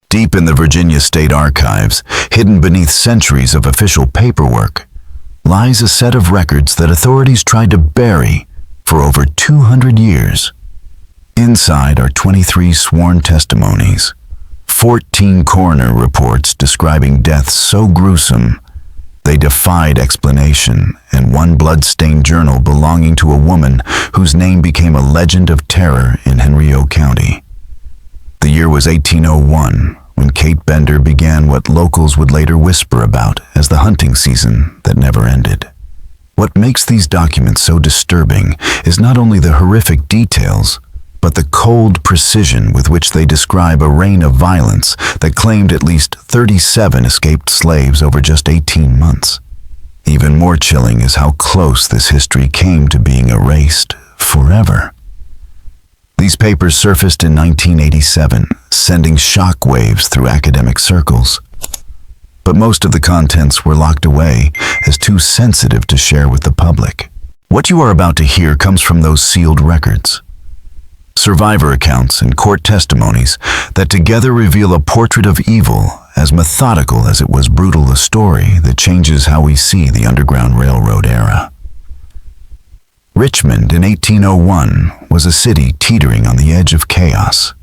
Deep in the Virginia State Archives, hidden beneath centuries of official paperwork, lies a set of records that authorities tried to bury for over 200 years. Inside are 23 sworn testimonies, 14 coroner reports describing deaths so gruesome they defied explanation, and one blood-stained journal belonging to a woman whose name became a legend of terror in Henry County. The year was 1801, when Kate Bender began what locals would later whisper about as the hunting season that never ended. What makes these documents so disturbing is not only the horrific details, but the cold precision with which they describe a reign of violence that claimed at least 37 escaped slaves over just 18 months. Even more chilling is how close this history came to being erased forever. These papers surfaced in 1987, sending shockwaves through academic circles. But most of the contents were locked away as too sensitive to share with the public. What you are about to hear comes from those sealed records. Survivor accounts and court testimonies that together reveal a portrait of evil as methodical as it was brutal, a story that changes how we see the Underground Railroad era. Richmond in 1801 was a city teetering on the edge of chaos.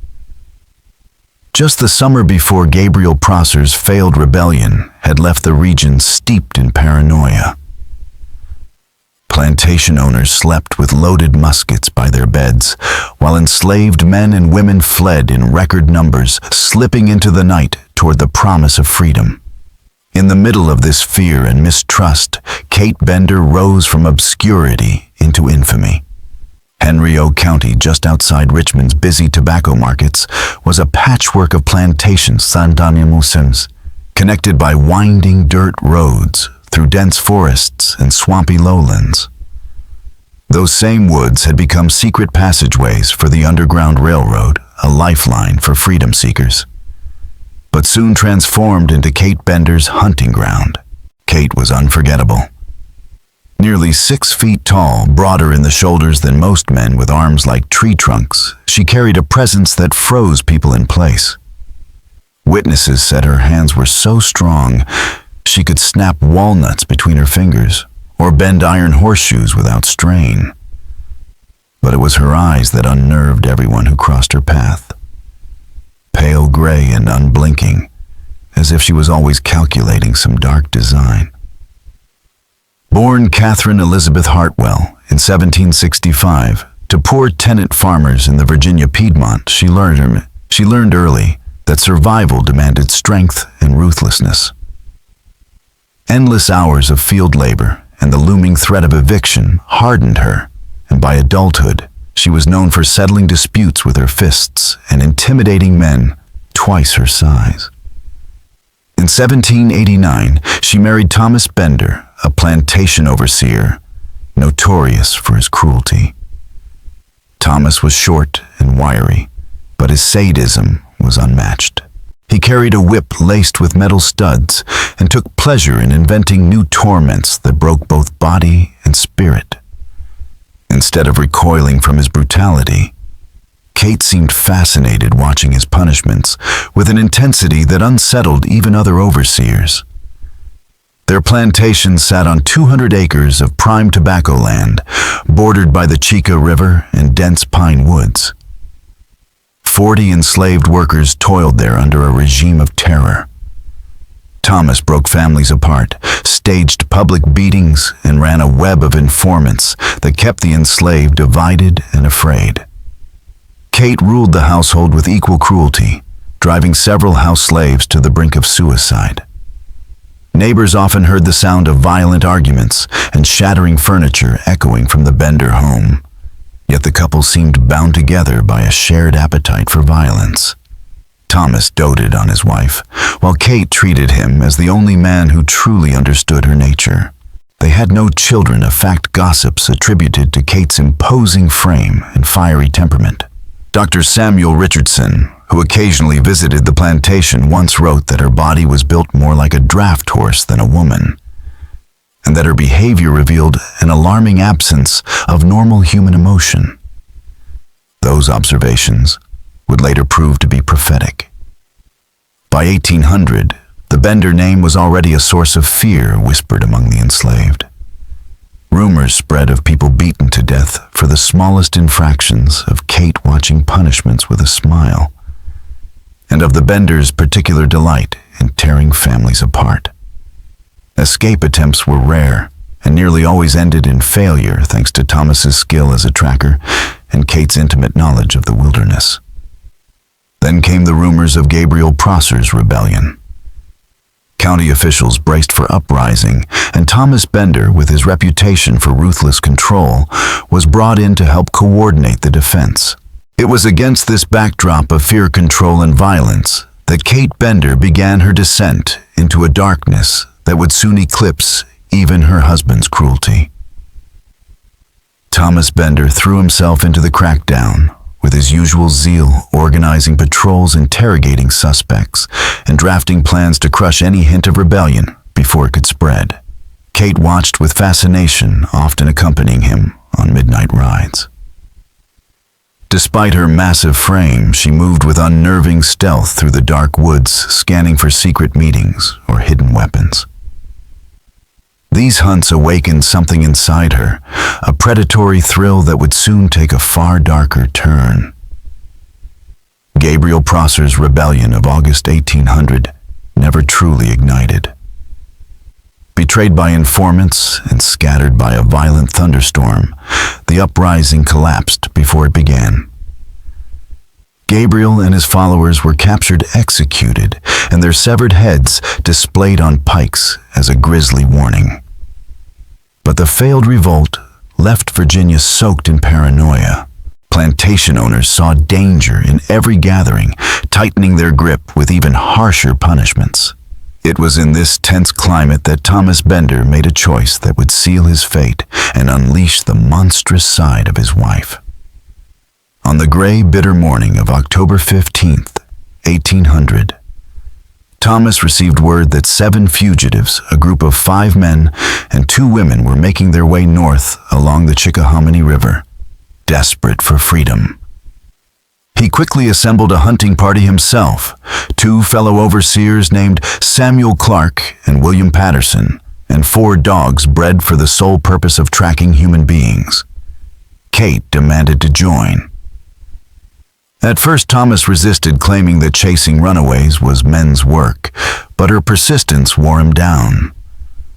Just the summer before Gabriel Prosser's failed rebellion had left the region steeped in paranoia. Plantation owners slept with loaded muskets by their beds, while enslaved men and women fled in record numbers, slipping into the night toward the promise of freedom. In the middle of this fear and mistrust, Kate Bender rose from obscurity into infamy. Henry County, just outside Richmond's busy tobacco markets, was a patchwork of plantations, connected by winding dirt roads through dense forests and swampy lowlands. Those same woods had become secret passageways for the Underground Railroad, a lifeline for freedom seekers, but soon transformed into Kate Bender's hunting ground. Kate was unforgettable. Nearly 6 feet tall, broader in the shoulders than most men with arms like tree trunks, she carried a presence that froze people in place. Witnesses said her hands were so strong she could snap walnuts between her fingers or bend iron horseshoes without strain. But it was her eyes that unnerved everyone who crossed her path. Pale gray and unblinking, as if she was always calculating some dark design. Born Catherine Elizabeth Hartwell in 1765 to poor tenant farmers in the Virginia Piedmont, she learned early that survival demanded strength and ruthlessness. Endless hours of field labor and the looming threat of eviction hardened her, and by adulthood, she was known for settling disputes with her fists and intimidating men twice her size. In 1789, she married Thomas Bender, a plantation overseer, notorious for his cruelty. Thomas was short and wiry, but his sadism was unmatched. He carried a whip laced with metal studs and took pleasure in inventing new torments that broke both body and spirit. Instead of recoiling from his brutality, Kate seemed fascinated watching his punishments with an intensity that unsettled even other overseers. Their plantation sat on 200 acres of prime tobacco land, bordered by the Chica River and dense pine woods. 40 enslaved workers toiled there under a regime of terror. Thomas broke families apart, staged public beatings, and ran a web of informants that kept the enslaved divided and afraid. Kate ruled the household with equal cruelty, driving several house slaves to the brink of suicide. Neighbors often heard the sound of violent arguments and shattering furniture echoing from the Bender home. Yet the couple seemed bound together by a shared appetite for violence. Thomas doted on his wife, while Kate treated him as the only man who truly understood her nature. They had no children, a fact gossips attributed to Kate's imposing frame and fiery temperament. Dr. Samuel Richardson, who occasionally visited the plantation, once wrote that her body was built more like a draft horse than a woman, and that her behavior revealed an alarming absence of normal human emotion. Those observations would later prove to be prophetic. By 1800, the Bender name was already a source of fear whispered among the enslaved. Rumors spread of people beaten to death for the smallest infractions, of Kate watching punishments with a smile, and of the Benders' particular delight in tearing families apart. Escape attempts were rare and nearly always ended in failure thanks to Thomas's skill as a tracker and Kate's intimate knowledge of the wilderness. Then came the rumors of Gabriel Prosser's rebellion. County officials braced for uprising, and Thomas Bender, with his reputation for ruthless control, was brought in to help coordinate the defense. It was against this backdrop of fear, control, and violence that Kate Bender began her descent into a darkness that would soon eclipse even her husband's cruelty. Thomas Bender threw himself into the crackdown, with his usual zeal organizing patrols, interrogating suspects, and drafting plans to crush any hint of rebellion before it could spread. Kate watched with fascination, often accompanying him on midnight rides. Despite her massive frame, she moved with unnerving stealth through the dark woods, scanning for secret meetings or hidden weapons. These hunts awakened something inside her, a predatory thrill that would soon take a far darker turn. Gabriel Prosser's rebellion of August 1800 never truly ignited. Betrayed by informants and scattered by a violent thunderstorm, the uprising collapsed before it began. Gabriel and his followers were captured, executed, and their severed heads displayed on pikes as a grisly warning. But the failed revolt left Virginia soaked in paranoia. Plantation owners saw danger in every gathering, tightening their grip with even harsher punishments. It was in this tense climate that Thomas Bender made a choice that would seal his fate and unleash the monstrous side of his wife. On the gray, bitter morning of October 15th, 1800, Thomas received word that 7 fugitives, a group of 5 men and 2 women, were making their way north along the Chickahominy River, desperate for freedom. He quickly assembled a hunting party himself, 2 fellow overseers named Samuel Clark and William Patterson, and 4 dogs bred for the sole purpose of tracking human beings. Kate demanded to join. At first, Thomas resisted, claiming that chasing runaways was men's work, but her persistence wore him down.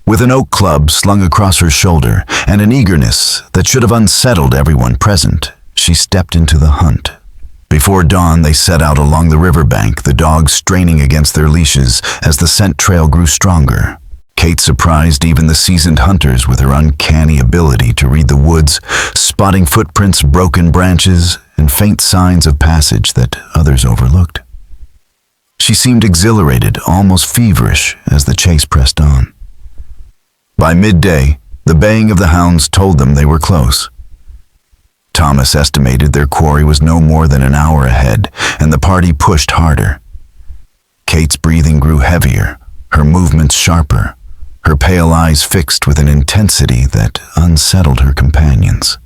With an oak club slung across her shoulder and an eagerness that should have unsettled everyone present, she stepped into the hunt. Before dawn, they set out along the riverbank, the dogs straining against their leashes as the scent trail grew stronger. Kate surprised even the seasoned hunters with her uncanny ability to read the woods, spotting footprints, broken branches, and faint signs of passage that others overlooked. She seemed exhilarated, almost feverish, as the chase pressed on. By midday, the baying of the hounds told them they were close. Thomas estimated their quarry was no more than an hour ahead, and the party pushed harder. Kate's breathing grew heavier, her movements sharper, her pale eyes fixed with an intensity that unsettled her companions.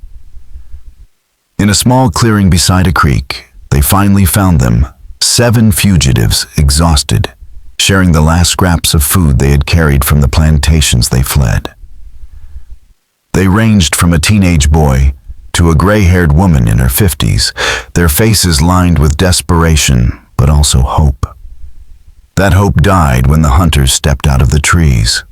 In a small clearing beside a creek, they finally found them, 7 fugitives, exhausted, sharing the last scraps of food they had carried from the plantations they fled. They ranged from a teenage boy to a gray-haired woman in her 50s, their faces lined with desperation, but also hope. That hope died when the hunters stepped out of the trees.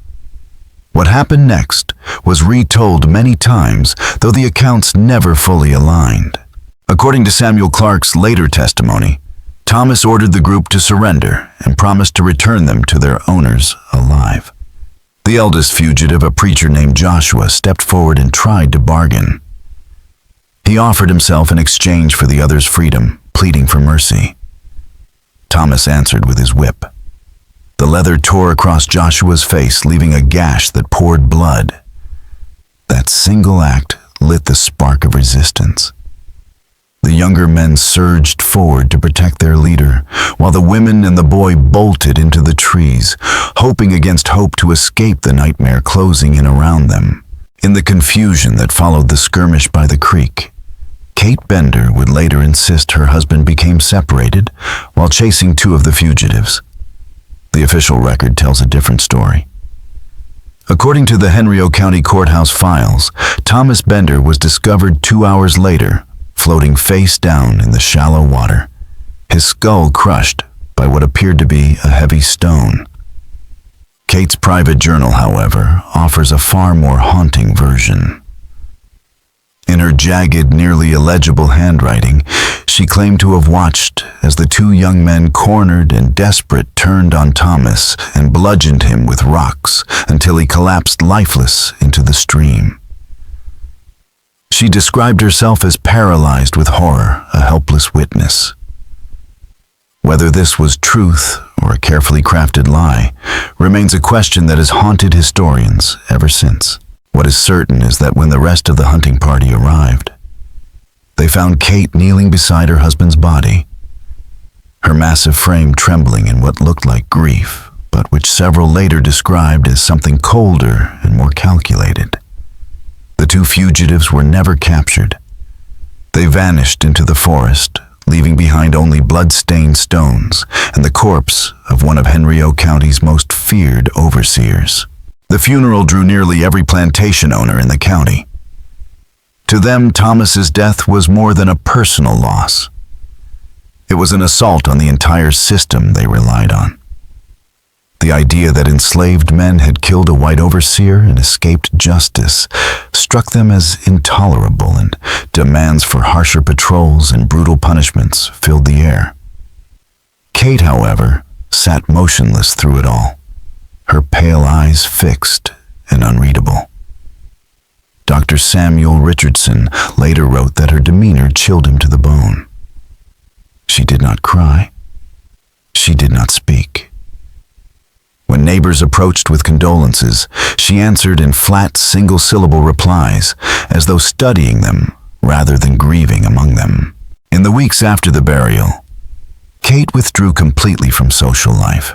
What happened next was retold many times, though the accounts never fully aligned. According to Samuel Clark's later testimony, Thomas ordered the group to surrender and promised to return them to their owners alive. The eldest fugitive, a preacher named Joshua, stepped forward and tried to bargain. He offered himself in exchange for the others' freedom, pleading for mercy. Thomas answered with his whip. The leather tore across Joshua's face, leaving a gash that poured blood. That single act lit the spark of resistance. The younger men surged forward to protect their leader, while the women and the boy bolted into the trees, hoping against hope to escape the nightmare closing in around them. In the confusion that followed the skirmish by the creek, Kate Bender would later insist her husband became separated while chasing 2 of the fugitives. The official record tells a different story. According to the Henry County Courthouse files, Thomas Bender was discovered 2 hours later, floating face down in the shallow water, his skull crushed by what appeared to be a heavy stone. Kate's private journal, however, offers a far more haunting version. In her jagged, nearly illegible handwriting, she claimed to have watched as the two young men, cornered and desperate, turned on Thomas and bludgeoned him with rocks until he collapsed lifeless into the stream. She described herself as paralyzed with horror, a helpless witness. Whether this was truth or a carefully crafted lie remains a question that has haunted historians ever since. What is certain is that when the rest of the hunting party arrived, they found Kate kneeling beside her husband's body, her massive frame trembling in what looked like grief, but which several later described as something colder and more calculated. The two fugitives were never captured. They vanished into the forest, leaving behind only blood-stained stones and the corpse of one of Henry County's most feared overseers. The funeral drew nearly every plantation owner in the county. To them, Thomas's death was more than a personal loss. It was an assault on the entire system they relied on. The idea that enslaved men had killed a white overseer and escaped justice struck them as intolerable, and demands for harsher patrols and brutal punishments filled the air. Kate, however, sat motionless through it all, her pale eyes fixed and unreadable. Dr. Samuel Richardson later wrote that her demeanor chilled him to the bone. She did not cry. She did not speak. When neighbors approached with condolences, she answered in flat, single-syllable replies, as though studying them rather than grieving among them. In the weeks after the burial, Kate withdrew completely from social life.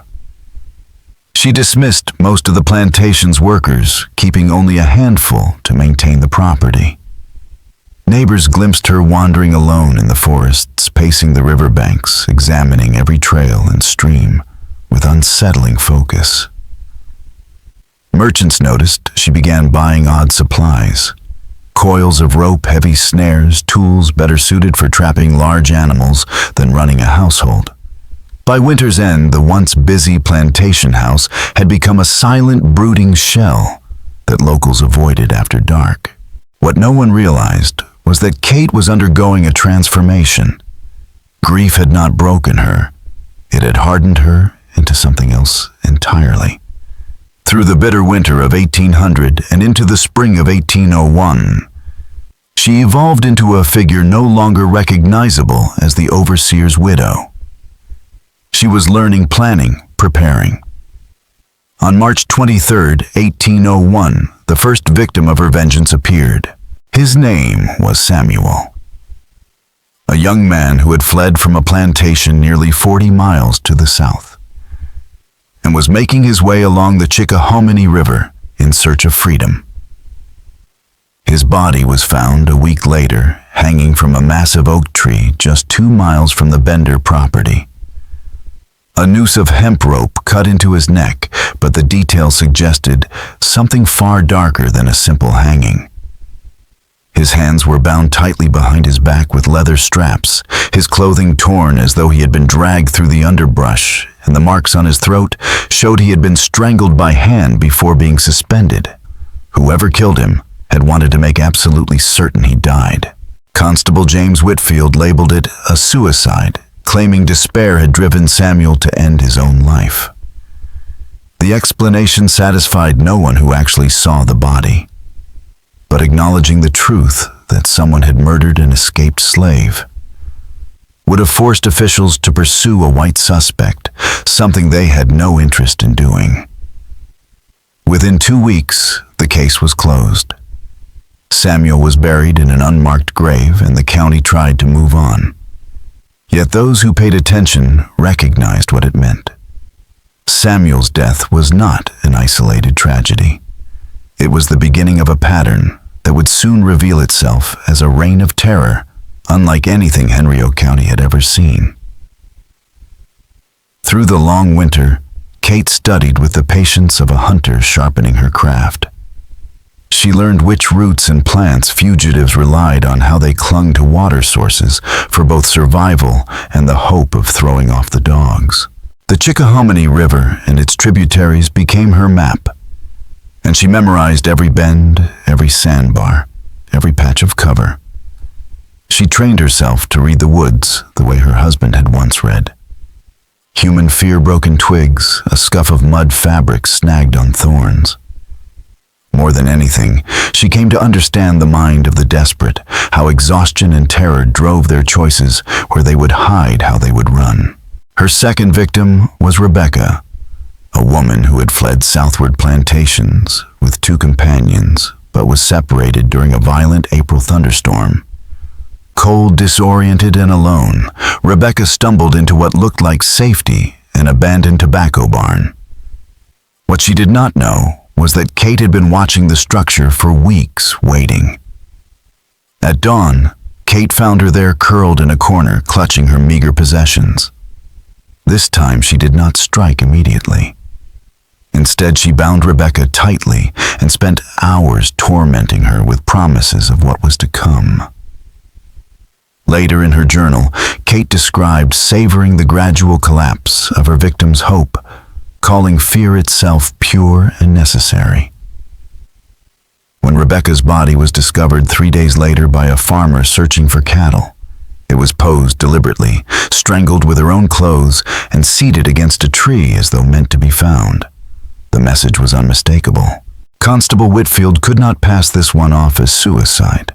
She dismissed most of the plantation's workers, keeping only a handful to maintain the property. Neighbors glimpsed her wandering alone in the forests, pacing the riverbanks, examining every trail and stream with unsettling focus. Merchants noticed she began buying odd supplies: coils of rope, heavy snares, tools better suited for trapping large animals than running a household. By winter's end, the once busy plantation house had become a silent, brooding shell that locals avoided after dark. What no one realized was that Kate was undergoing a transformation. Grief had not broken her. It had hardened her into something else entirely. Through the bitter winter of 1800 and into the spring of 1801, she evolved into a figure no longer recognizable as the overseer's widow. She was learning, planning, preparing. On March 23, 1801, the first victim of her vengeance appeared. His name was Samuel, a young man who had fled from a plantation nearly 40 miles to the south and was making his way along the Chickahominy River in search of freedom. His body was found a week later, hanging from a massive oak tree just 2 miles from the Bender property. A noose of hemp rope cut into his neck, but the details suggested something far darker than a simple hanging. His hands were bound tightly behind his back with leather straps, his clothing torn as though he had been dragged through the underbrush, and the marks on his throat showed he had been strangled by hand before being suspended. Whoever killed him had wanted to make absolutely certain he died. Constable James Whitfield labeled it a suicide, claiming despair had driven Samuel to end his own life. The explanation satisfied no one who actually saw the body, but acknowledging the truth that someone had murdered an escaped slave would have forced officials to pursue a white suspect, something they had no interest in doing. Within 2 weeks, the case was closed. Samuel was buried in an unmarked grave, and the county tried to move on. Yet those who paid attention recognized what it meant. Samuel's death was not an isolated tragedy. It was the beginning of a pattern that would soon reveal itself as a reign of terror, unlike anything Henry County had ever seen. Through the long winter, Kate studied with the patience of a hunter sharpening her craft. She learned which roots and plants fugitives relied on, how they clung to water sources for both survival and the hope of throwing off the dogs. The Chickahominy River and its tributaries became her map, and she memorized every bend, every sandbar, every patch of cover. She trained herself to read the woods the way her husband had once read. Human fear-broken twigs, a scuff of mud fabric snagged on thorns. More than anything, she came to understand the mind of the desperate, how exhaustion and terror drove their choices, where they would hide, how they would run. Her second victim was Rebecca, a woman who had fled southward plantations with 2 companions, but was separated during a violent April thunderstorm. Cold, disoriented, and alone, Rebecca stumbled into what looked like safety, an abandoned tobacco barn. What she did not know was that Kate had been watching the structure for weeks, waiting. At dawn, Kate found her there curled in a corner, clutching her meager possessions. This time she did not strike immediately. Instead, she bound Rebecca tightly and spent hours tormenting her with promises of what was to come. Later in her journal, Kate described savoring the gradual collapse of her victim's hope, calling fear itself pure and necessary. When Rebecca's body was discovered 3 days later by a farmer searching for cattle, it was posed deliberately, strangled with her own clothes, and seated against a tree as though meant to be found. The message was unmistakable. Constable Whitfield could not pass this one off as suicide.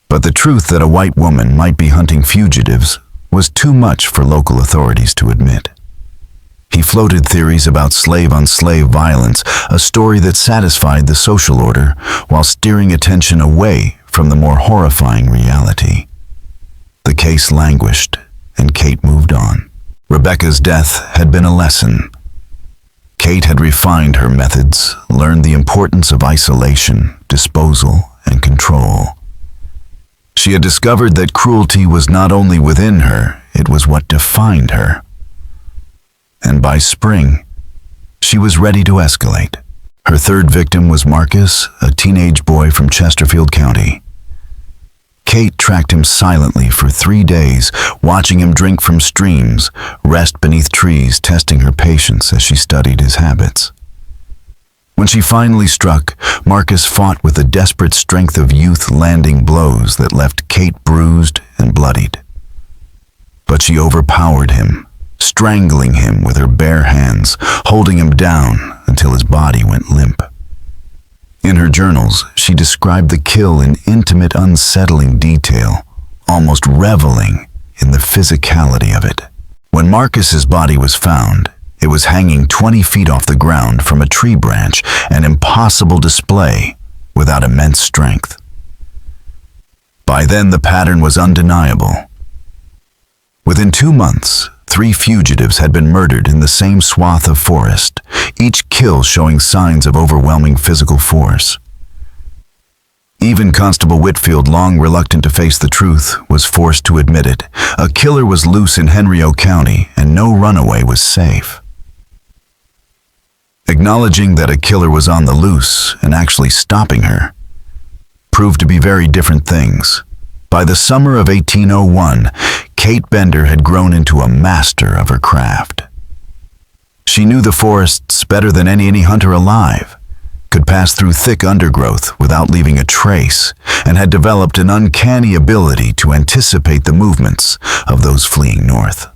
But the truth that a white woman might be hunting fugitives was too much for local authorities to admit. He floated theories about slave-on-slave violence, a story that satisfied the social order while steering attention away from the more horrifying reality. The case languished, and Kate moved on. Rebecca's death had been a lesson. Kate had refined her methods, learned the importance of isolation, disposal, and control. She had discovered that cruelty was not only within her, it was what defined her. And by spring, she was ready to escalate. Her third victim was Marcus, a teenage boy from Chesterfield County. Kate tracked him silently for 3 days, watching him drink from streams, rest beneath trees, testing her patience as she studied his habits. When she finally struck, Marcus fought with the desperate strength of youth, landing blows that left Kate bruised and bloodied. But she overpowered him, strangling him with her bare hands, holding him down until his body went limp. In her journals, she described the kill in intimate, unsettling detail, almost reveling in the physicality of it. When Marcus's body was found, it was hanging 20 feet off the ground from a tree branch, an impossible display without immense strength. By then, the pattern was undeniable. Within 2 months, 3 fugitives had been murdered in the same swath of forest, each kill showing signs of overwhelming physical force. Even Constable Whitfield, long reluctant to face the truth, was forced to admit it. A killer was loose in Henry County, and no runaway was safe. Acknowledging that a killer was on the loose and actually stopping her proved to be very different things. By the summer of 1801, Kate Bender had grown into a master of her craft. She knew the forests better than any hunter alive, could pass through thick undergrowth without leaving a trace, and had developed an uncanny ability to anticipate the movements of those fleeing north.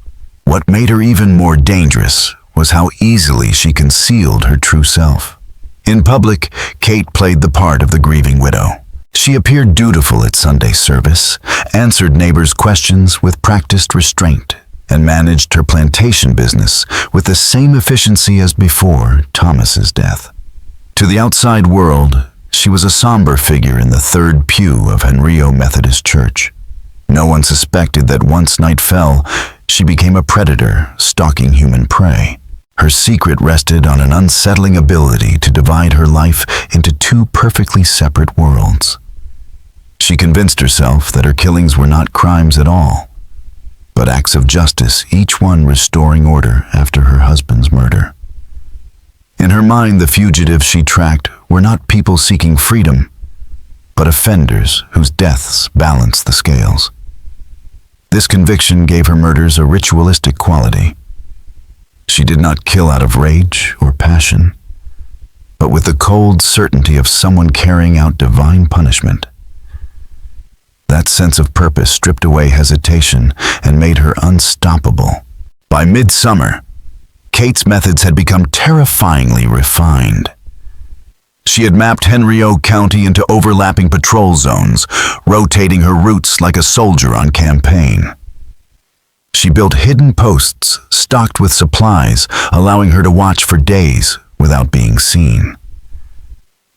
What made her even more dangerous was how easily she concealed her true self. In public, Kate played the part of the grieving widow. She appeared dutiful at Sunday service, answered neighbors' questions with practiced restraint, and managed her plantation business with the same efficiency as before Thomas's death. To the outside world, she was a somber figure in the third pew of Henrio Methodist Church. No one suspected that once night fell, she became a predator stalking human prey. Her secret rested on an unsettling ability to divide her life into 2 perfectly separate worlds. She convinced herself that her killings were not crimes at all, but acts of justice, each one restoring order after her husband's murder. mind, the fugitives she tracked were not people seeking freedom, but offenders whose deaths balanced the scales. This conviction gave her murders a ritualistic quality. She did not kill out of rage or passion, but with the cold certainty of someone carrying out divine punishment. That sense of purpose stripped away hesitation and made her unstoppable. By midsummer, Kate's methods had become terrifyingly refined. She had mapped Henriot County into overlapping patrol zones, rotating her routes like a soldier on campaign. She built hidden posts stocked with supplies, allowing her to watch for days without being seen.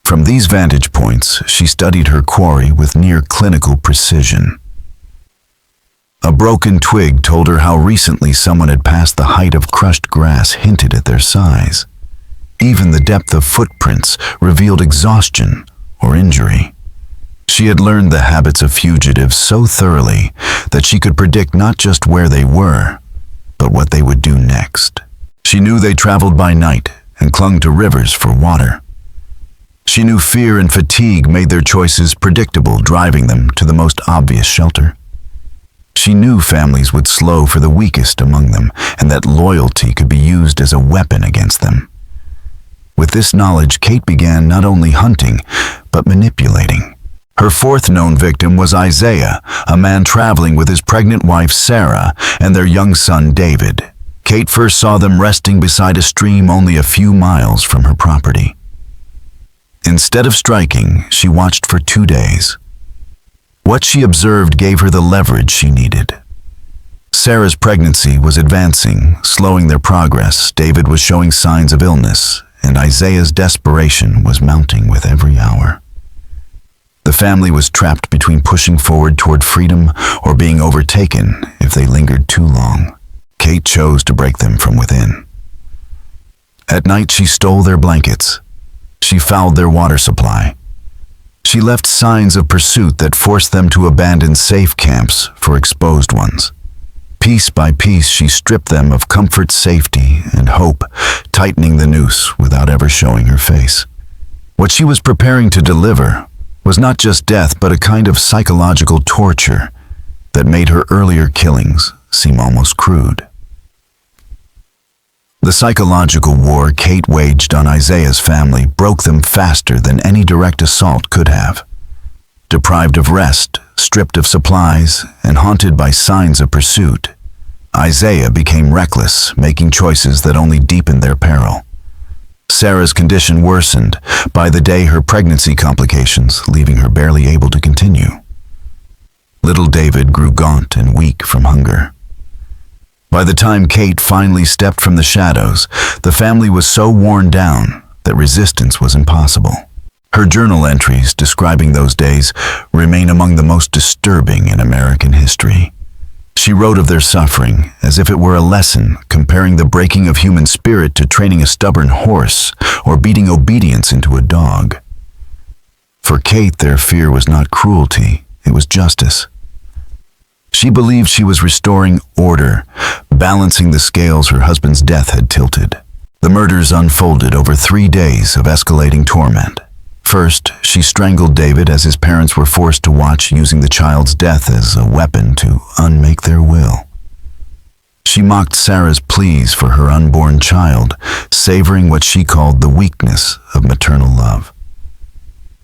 From these vantage points, she studied her quarry with near clinical precision. A broken twig told her how recently someone had passed the height of crushed grass hinted at their size. Even the depth of footprints revealed exhaustion or injury. She had learned the habits of fugitives so thoroughly that she could predict not just where they were, but what they would do next. She knew they traveled by night and clung to rivers for water. She knew fear and fatigue made their choices predictable, driving them to the most obvious shelter. She knew families would slow for the weakest among them, and that loyalty could be used as a weapon against them. With this knowledge, Kate began not only hunting, but manipulating. Her fourth known victim was Isaiah, a man traveling with his pregnant wife Sarah and their young son David. Kate first saw them resting beside a stream only a few miles from her property. Instead of striking, she watched for 2 days. What she observed gave her the leverage she needed. Sarah's pregnancy was advancing, slowing their progress. David was showing signs of illness, and Isaiah's desperation was mounting with every hour. The family was trapped between pushing forward toward freedom or being overtaken if they lingered too long. Kate chose to break them from within. At night, she stole their blankets. She fouled their water supply. She left signs of pursuit that forced them to abandon safe camps for exposed ones. Piece by piece, she stripped them of comfort, safety, and hope, tightening the noose without ever showing her face. What she was preparing to deliver was not just death, but a kind of psychological torture that made her earlier killings seem almost crude. The psychological war Kate waged on Isaiah's family broke them faster than any direct assault could have. Deprived of rest, stripped of supplies, and haunted by signs of pursuit, Isaiah became reckless, making choices that only deepened their peril. Sarah's condition worsened, by the day her pregnancy complications, leaving her barely able to continue. Little David grew gaunt and weak from hunger. By the time Kate finally stepped from the shadows, the family was so worn down that resistance was impossible. Her journal entries describing those days remain among the most disturbing in American history. She wrote of their suffering as if it were a lesson, comparing the breaking of human spirit to training a stubborn horse or beating obedience into a dog. For Kate, their fear was not cruelty, it was justice. She believed she was restoring order, balancing the scales her husband's death had tilted. The murders unfolded over 3 days of escalating torment. First, she strangled David as his parents were forced to watch, using the child's death as a weapon to unmake their will. She mocked Sarah's pleas for her unborn child, savoring what she called the weakness of maternal love.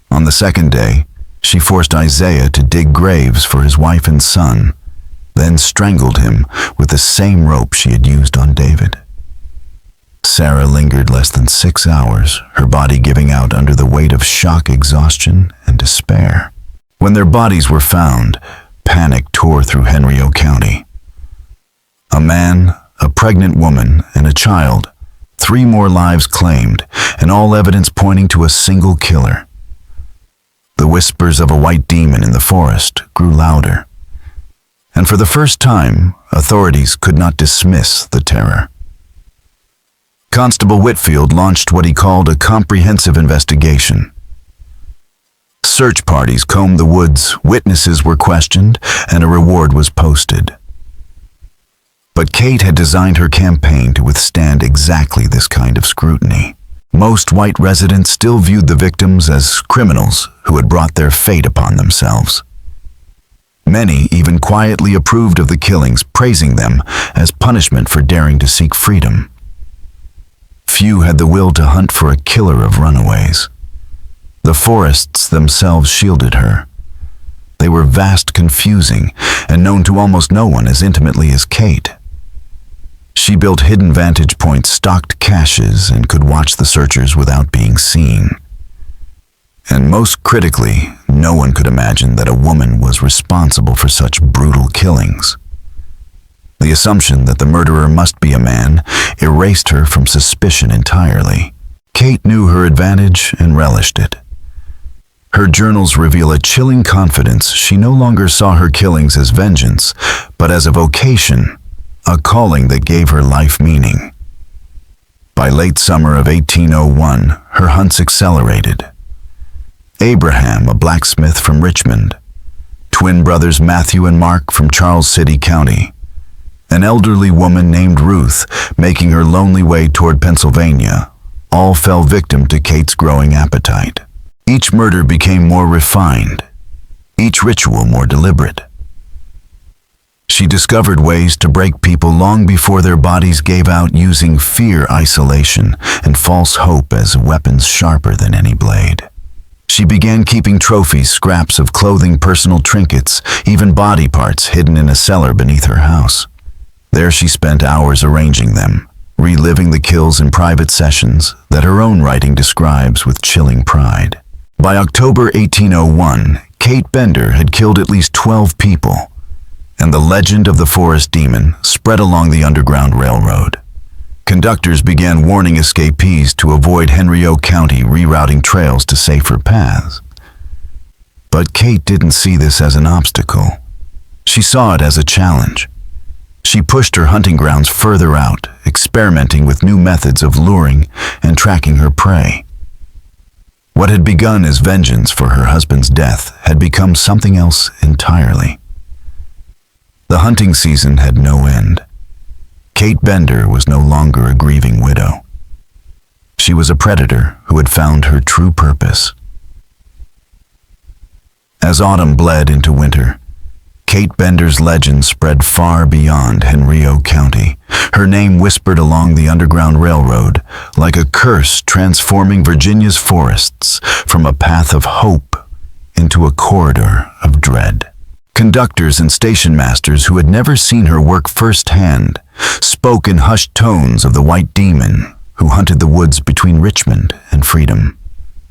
On the second day, she forced Isaiah to dig graves for his wife and son, then strangled him with the same rope she had used on David. Sarah lingered less than 6 hours, her body giving out under the weight of shock, exhaustion, and despair. When their bodies were found, panic tore through Henriot County. A man, a pregnant woman, and a child, 3 more lives claimed, and all evidence pointing to a single killer. The whispers of a white demon in the forest grew louder, and for the first time, authorities could not dismiss the terror. Constable Whitfield launched what he called a comprehensive investigation. Search parties combed the woods, witnesses were questioned, and a reward was posted. But Kate had designed her campaign to withstand exactly this kind of scrutiny. Most white residents still viewed the victims as criminals who had brought their fate upon themselves. Many even quietly approved of the killings, praising them as punishment for daring to seek freedom. Few had the will to hunt for a killer of runaways. The forests themselves shielded her. They were vast, confusing, and known to almost no one as intimately as Kate. She built hidden vantage points, stocked caches, and could watch the searchers without being seen. And most critically, no one could imagine that a woman was responsible for such brutal killings. The assumption that the murderer must be a man erased her from suspicion entirely. Kate knew her advantage and relished it. Her journals reveal a chilling confidence. She no longer saw her killings as vengeance, but as a vocation, a calling that gave her life meaning. By late summer of 1801, her hunts accelerated. Abraham, a blacksmith from Richmond, twin brothers Matthew and Mark from Charles City County, an elderly woman named Ruth making her lonely way toward Pennsylvania, all fell victim to Kate's growing appetite. Each murder became more refined, each ritual more deliberate. She discovered ways to break people long before their bodies gave out, using fear, isolation, and false hope as weapons sharper than any blade. She began keeping trophies, scraps of clothing, personal trinkets, even body parts hidden in a cellar beneath her house. There she spent hours arranging them, reliving the kills in private sessions that her own writing describes with chilling pride. By October 1801, Kate Bender had killed at least 12 people, and the legend of the forest demon spread along the Underground Railroad. Conductors began warning escapees to avoid Henriot County, rerouting trails to safer paths. But Kate didn't see this as an obstacle. She saw it as a challenge. She pushed her hunting grounds further out, experimenting with new methods of luring and tracking her prey. What had begun as vengeance for her husband's death had become something else entirely. The hunting season had no end. Kate Bender was no longer a grieving widow. She was a predator who had found her true purpose. As autumn bled into winter, Kate Bender's legend spread far beyond Henriot County, her name whispered along the Underground Railroad like a curse, transforming Virginia's forests from a path of hope into a corridor of dread. Conductors and station masters who had never seen her work firsthand spoke in hushed tones of the white demon who hunted the woods between Richmond and Freedom.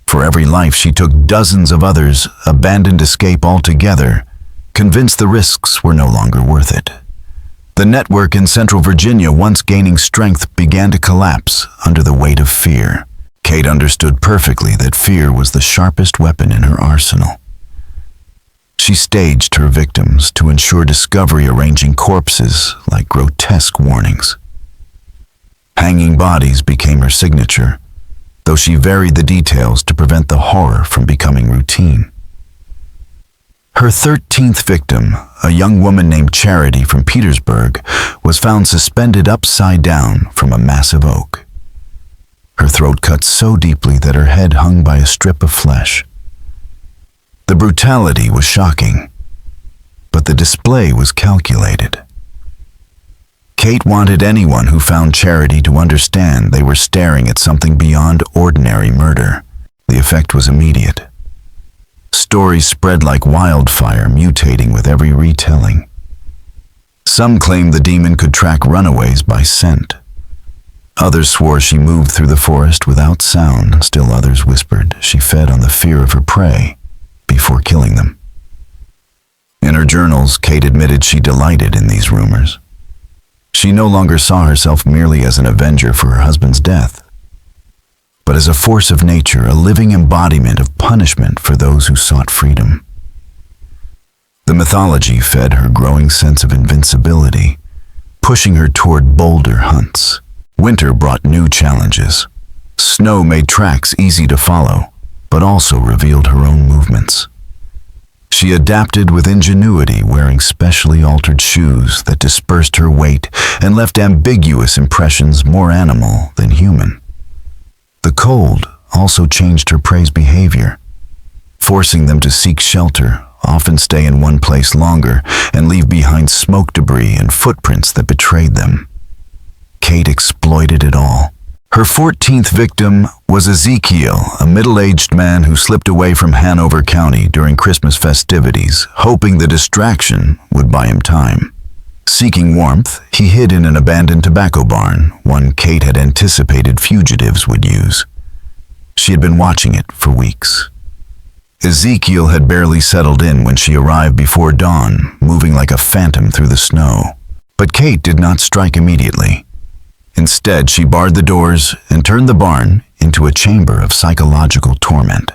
For every life she took, dozens of others abandoned escape altogether, convinced the risks were no longer worth it. The network in Central Virginia, once gaining strength, began to collapse under the weight of fear. Kate understood perfectly that fear was the sharpest weapon in her arsenal. She staged her victims to ensure discovery, arranging corpses like grotesque warnings. Hanging bodies became her signature, though she varied the details to prevent the horror from becoming routine. Her 13th victim, a young woman named Charity from Petersburg, was found suspended upside down from a massive oak. Her throat cut so deeply that her head hung by a strip of flesh. The brutality was shocking, but the display was calculated. Kate wanted anyone who found Charity to understand they were staring at something beyond ordinary murder. The effect was immediate. Stories spread like wildfire, mutating with every retelling. Some claimed the demon could track runaways by scent. Others swore she moved through the forest without sound. Still others whispered she fed on the fear of her prey before killing them. In her journals, Kate admitted she delighted in these rumors. She no longer saw herself merely as an avenger for her husband's death, but as a force of nature, a living embodiment of punishment for those who sought freedom. The mythology fed her growing sense of invincibility, pushing her toward bolder hunts. Winter brought new challenges. Snow made tracks easy to follow, but also revealed her own movements. She adapted with ingenuity, wearing specially altered shoes that dispersed her weight and left ambiguous impressions, more animal than human. The cold also changed her prey's behavior, forcing them to seek shelter, often stay in one place longer, and leave behind smoke debris and footprints that betrayed them. Kate exploited it all. Her 14th victim was Ezekiel, a middle-aged man who slipped away from Hanover County during Christmas festivities, hoping the distraction would buy him time. Seeking warmth, he hid in an abandoned tobacco barn, one Kate had anticipated fugitives would use. She had been watching it for weeks. Ezekiel had barely settled in when she arrived before dawn, moving like a phantom through the snow. But Kate did not strike immediately. Instead, she barred the doors and turned the barn into a chamber of psychological torment.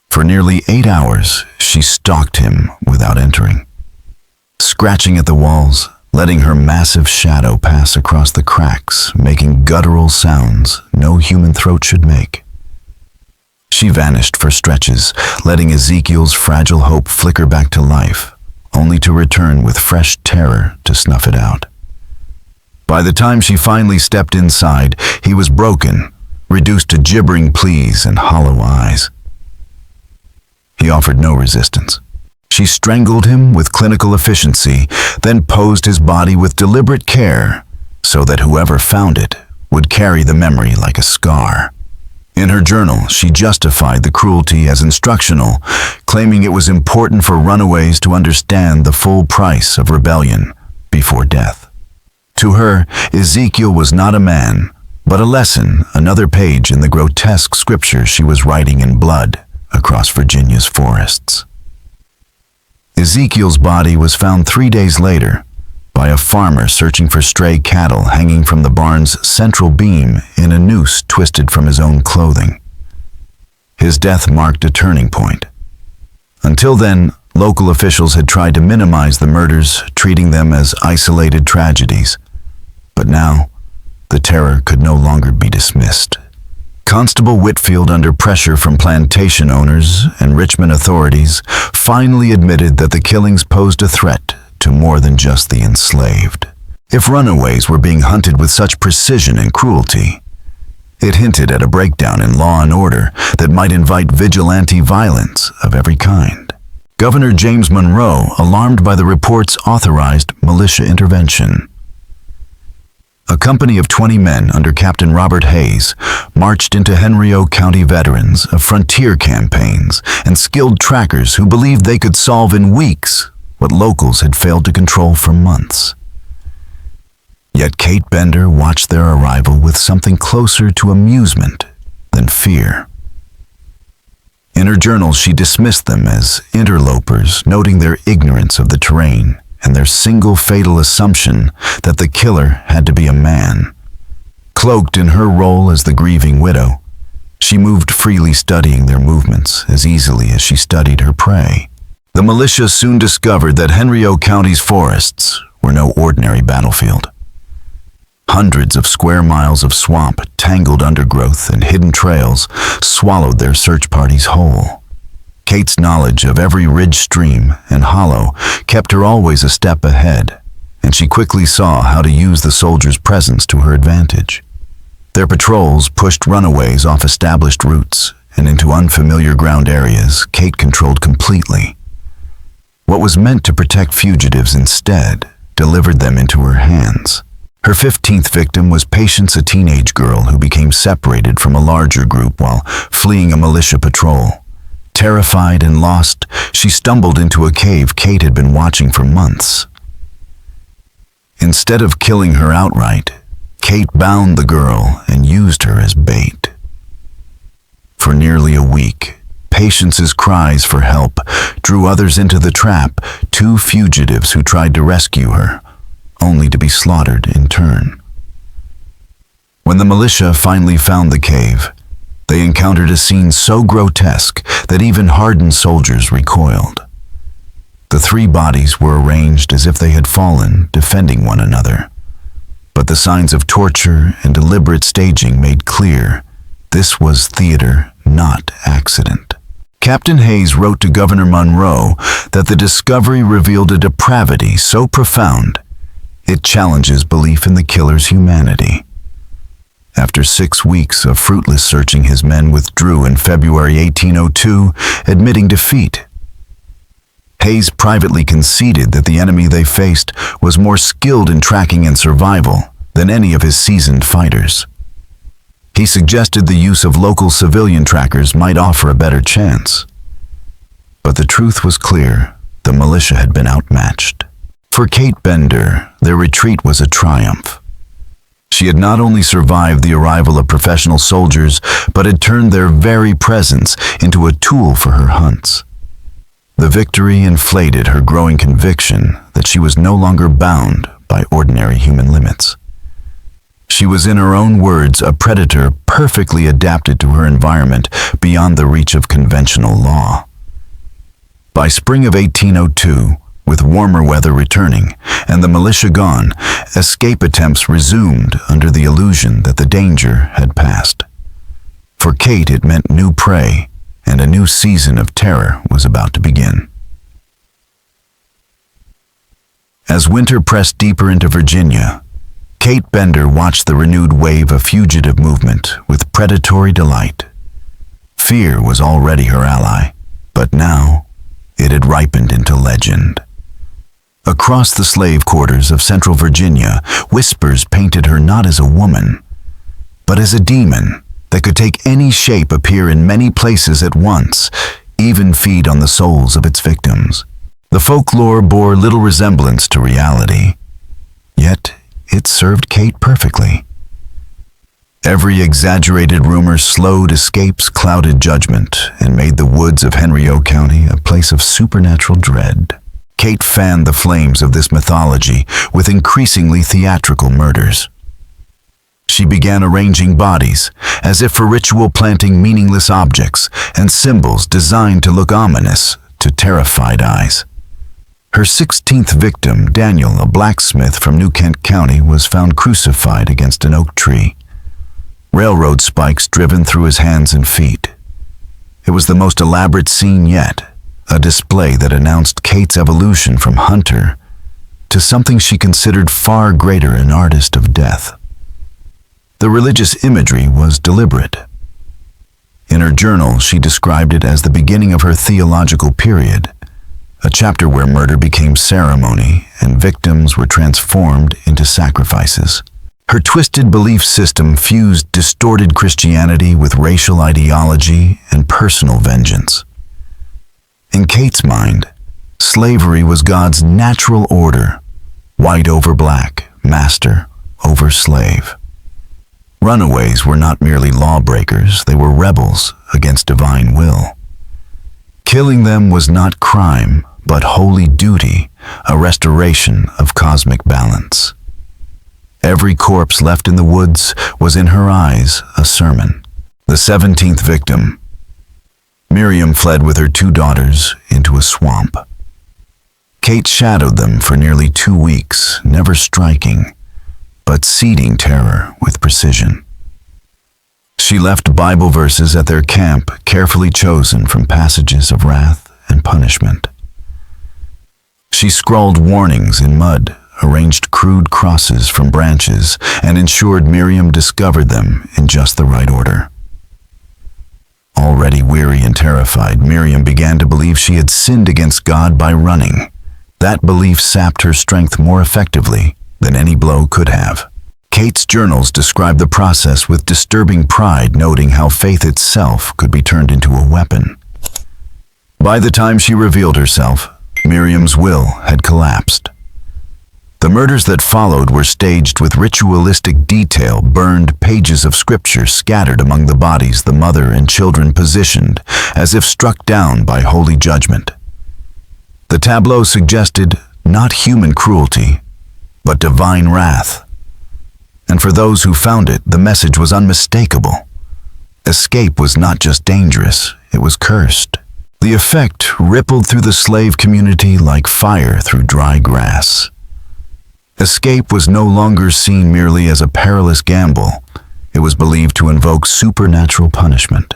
For nearly 8 hours, she stalked him without entering, scratching at the walls, letting her massive shadow pass across the cracks, making guttural sounds no human throat should make. She vanished for stretches, letting Ezekiel's fragile hope flicker back to life, only to return with fresh terror to snuff it out. By the time she finally stepped inside, he was broken, reduced to gibbering pleas and hollow eyes. He offered no resistance. She strangled him with clinical efficiency, then posed his body with deliberate care so that whoever found it would carry the memory like a scar. In her journal, she justified the cruelty as instructional, claiming it was important for runaways to understand the full price of rebellion before death. To her, Ezekiel was not a man, but a lesson, another page in the grotesque scripture she was writing in blood across Virginia's forests. Ezekiel's body was found 3 days later by a farmer searching for stray cattle hanging from the barn's central beam in a noose twisted from his own clothing. His death marked a turning point. Until then, local officials had tried to minimize the murders, treating them as isolated tragedies. But now, the terror could no longer be dismissed. Constable Whitfield, under pressure from plantation owners and Richmond authorities, finally admitted that the killings posed a threat to more than just the enslaved. If runaways were being hunted with such precision and cruelty, it hinted at a breakdown in law and order that might invite vigilante violence of every kind. Governor James Monroe, alarmed by the reports, authorized militia intervention. A company of 20 men under Captain Robert Hayes marched into Henrico County veterans of frontier campaigns and skilled trackers who believed they could solve in weeks what locals had failed to control for months. Yet Kate Bender watched their arrival with something closer to amusement than fear. In her journal, she dismissed them as interlopers, noting their ignorance of the terrain and their single fatal assumption that the killer had to be a man. Cloaked in her role as the grieving widow, she moved freely, studying their movements as easily as she studied her prey. The militia soon discovered that Henrico County's forests were no ordinary battlefield. Hundreds of square miles of swamp, tangled undergrowth, and hidden trails swallowed their search parties whole. Kate's knowledge of every ridge, stream, and hollow kept her always a step ahead, and she quickly saw how to use the soldiers' presence to her advantage. Their patrols pushed runaways off established routes and into unfamiliar ground areas Kate controlled completely. What was meant to protect fugitives instead delivered them into her hands. Her 15th victim was Patience, a teenage girl who became separated from a larger group while fleeing a militia patrol. Terrified and lost, she stumbled into a cave Kate had been watching for months. Instead of killing her outright, Kate bound the girl and used her as bait. For nearly a week, Patience's cries for help drew others into the trap, 2 fugitives who tried to rescue her, only to be slaughtered in turn. When the militia finally found the cave, they encountered a scene so grotesque that even hardened soldiers recoiled. The 3 bodies were arranged as if they had fallen, defending one another. But the signs of torture and deliberate staging made clear this was theater, not accident. Captain Hayes wrote to Governor Monroe that the discovery revealed a depravity so profound it challenges belief in the killer's humanity. After 6 weeks of fruitless searching, his men withdrew in February 1802, admitting defeat. Hayes privately conceded that the enemy they faced was more skilled in tracking and survival than any of his seasoned fighters. He suggested the use of local civilian trackers might offer a better chance. But the truth was clear: the militia had been outmatched. For Kate Bender, their retreat was a triumph. She had not only survived the arrival of professional soldiers, but had turned their very presence into a tool for her hunts. The victory inflated her growing conviction that she was no longer bound by ordinary human limits. She was, in her own words, a predator perfectly adapted to her environment beyond the reach of conventional law. By spring of 1802, with warmer weather returning and the militia gone, escape attempts resumed under the illusion that the danger had passed. For Kate, it meant new prey, and a new season of terror was about to begin. As winter pressed deeper into Virginia, Kate Bender watched the renewed wave of fugitive movement with predatory delight. Fear was already her ally, but now it had ripened into legend. Across the slave quarters of central Virginia, whispers painted her not as a woman, but as a demon that could take any shape, appear in many places at once, even feed on the souls of its victims. The folklore bore little resemblance to reality, yet it served Kate perfectly. Every exaggerated rumor slowed escapes, clouded judgment, and made the woods of Henriot County a place of supernatural dread. Kate fanned the flames of this mythology with increasingly theatrical murders. She began arranging bodies, as if for ritual, planting meaningless objects and symbols designed to look ominous to terrified eyes. Her 16th victim, Daniel, a blacksmith from New Kent County, was found crucified against an oak tree, railroad spikes driven through his hands and feet. It was the most elaborate scene yet, a display that announced Kate's evolution from hunter to something she considered far greater, an artist of death. The religious imagery was deliberate. In her journal, she described it as the beginning of her theological period, a chapter where murder became ceremony and victims were transformed into sacrifices. Her twisted belief system fused distorted Christianity with racial ideology and personal vengeance. In Kate's mind, slavery was God's natural order: white over black, master over slave. Runaways were not merely lawbreakers, they were rebels against divine will. Killing them was not crime, but holy duty, a restoration of cosmic balance. Every corpse left in the woods was, in her eyes, a sermon. The 17th victim, Miriam, fled with her 2 daughters into a swamp. Kate shadowed them for nearly 2 weeks, never striking, but seeding terror with precision. She left Bible verses at their camp, carefully chosen from passages of wrath and punishment. She scrawled warnings in mud, arranged crude crosses from branches, and ensured Miriam discovered them in just the right order. Already weary and terrified, Miriam began to believe she had sinned against God by running. That belief sapped her strength more effectively than any blow could have. Kate's journals describe the process with disturbing pride, noting how faith itself could be turned into a weapon. By the time she revealed herself, Miriam's will had collapsed. The murders that followed were staged with ritualistic detail, burned pages of scripture scattered among the bodies, the mother and children positioned as if struck down by holy judgment. The tableau suggested not human cruelty, but divine wrath. And for those who found it, the message was unmistakable. Escape was not just dangerous, it was cursed. The effect rippled through the slave community like fire through dry grass. Escape was no longer seen merely as a perilous gamble. It was believed to invoke supernatural punishment.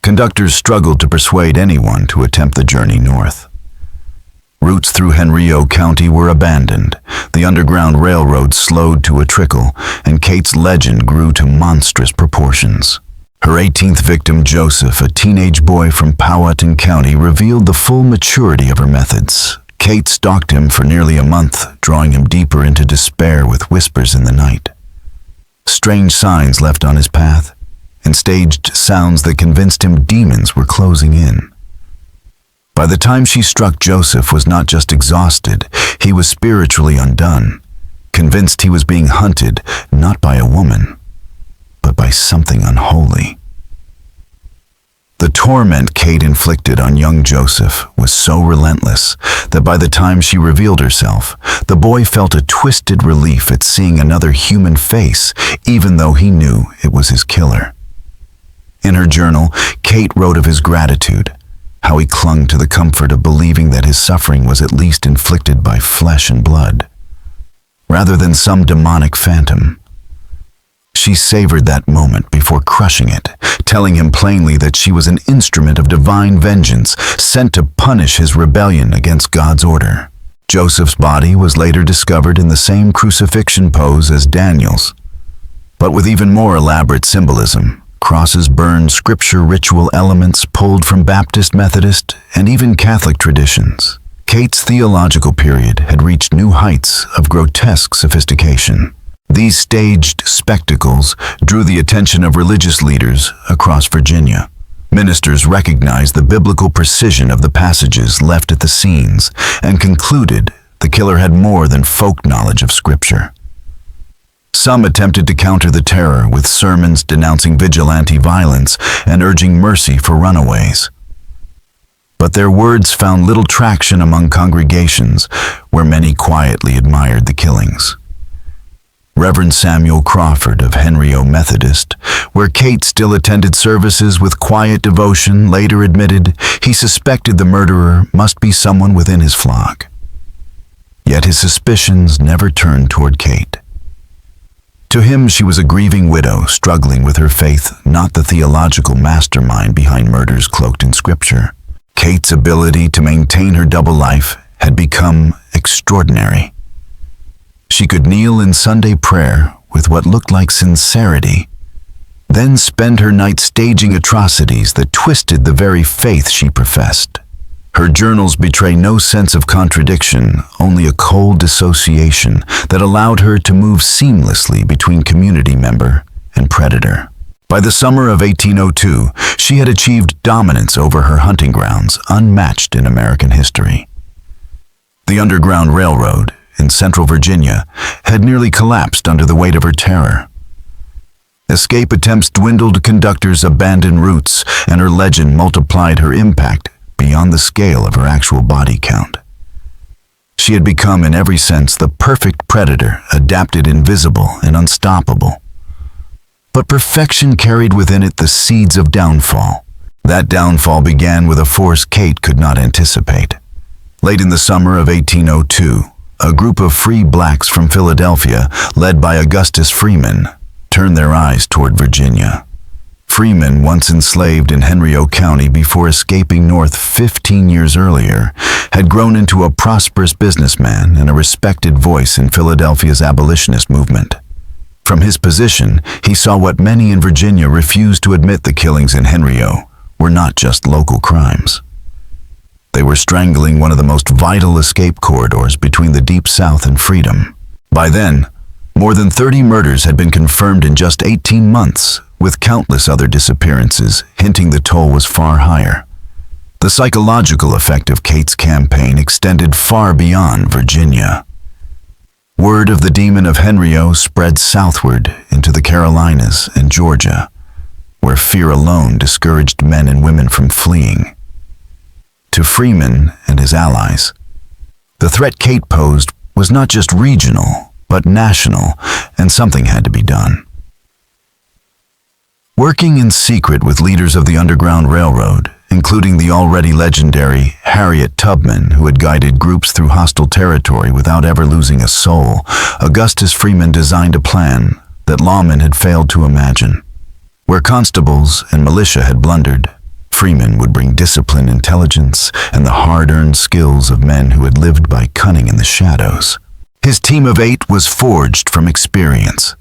Conductors struggled to persuade anyone to attempt the journey north. Routes through Henrio County were abandoned, the Underground Railroad slowed to a trickle, and Kate's legend grew to monstrous proportions. Her 18th victim, Joseph, a teenage boy from Powhatan County, revealed the full maturity of her methods. Kate stalked him for nearly a month, drawing him deeper into despair with whispers in the night. Strange signs left on his path, and staged sounds that convinced him demons were closing in. By the time she struck, Joseph was not just exhausted, he was spiritually undone, convinced he was being hunted not by a woman, but by something unholy. The torment Kate inflicted on young Joseph was so relentless that by the time she revealed herself, the boy felt a twisted relief at seeing another human face, even though he knew it was his killer. In her journal, Kate wrote of his gratitude, how he clung to the comfort of believing that his suffering was at least inflicted by flesh and blood, rather than some demonic phantom. She savored that moment before crushing it, telling him plainly that she was an instrument of divine vengeance sent to punish his rebellion against God's order. Joseph's body was later discovered in the same crucifixion pose as Daniel's, but with even more elaborate symbolism. Crosses burned, scripture ritual elements pulled from Baptist, Methodist, and even Catholic traditions. Kate's theological period had reached new heights of grotesque sophistication. These staged spectacles drew the attention of religious leaders across Virginia. Ministers recognized the biblical precision of the passages left at the scenes and concluded the killer had more than folk knowledge of Scripture. Some attempted to counter the terror with sermons denouncing vigilante violence and urging mercy for runaways. But their words found little traction among congregations where many quietly admired the killings. Reverend Samuel Crawford of Henrio Methodist, where Kate still attended services with quiet devotion, later admitted he suspected the murderer must be someone within his flock. Yet his suspicions never turned toward Kate. To him, she was a grieving widow struggling with her faith, not the theological mastermind behind murders cloaked in Scripture. Kate's ability to maintain her double life had become extraordinary. She could kneel in Sunday prayer with what looked like sincerity, then spend her night staging atrocities that twisted the very faith she professed. Her journals betray no sense of contradiction, only a cold dissociation that allowed her to move seamlessly between community member and predator. By the summer of 1802, she had achieved dominance over her hunting grounds, unmatched in American history. The Underground Railroad in central Virginia had nearly collapsed under the weight of her terror. Escape attempts dwindled, conductors abandoned routes, and her legend multiplied her impact beyond the scale of her actual body count. She had become, in every sense, the perfect predator, adapted, invisible, and unstoppable. But perfection carried within it the seeds of downfall. That downfall began with a force Kate could not anticipate. Late in the summer of 1802, a group of free blacks from Philadelphia, led by Augustus Freeman, turned their eyes toward Virginia. Freeman, once enslaved in Henrio County before escaping north 15 years earlier, had grown into a prosperous businessman and a respected voice in Philadelphia's abolitionist movement. From his position, he saw what many in Virginia refused to admit: the killings in Henrio were not just local crimes. They were strangling one of the most vital escape corridors between the Deep South and freedom. By then, more than 30 murders had been confirmed in just 18 months, with countless other disappearances hinting the toll was far higher. The psychological effect of Kate's campaign extended far beyond Virginia. Word of the demon of Henrio spread southward into the Carolinas and Georgia, where fear alone discouraged men and women from fleeing. To Freeman and his allies, the threat Kate posed was not just regional, but national, and something had to be done. Working in secret with leaders of the Underground Railroad, including the already legendary Harriet Tubman, who had guided groups through hostile territory without ever losing a soul, Augustus Freeman designed a plan that lawmen had failed to imagine. Where constables and militia had blundered, Freeman would bring discipline, intelligence, and the hard-earned skills of men who had lived by cunning in the shadows. His team of 8 was forged from experience.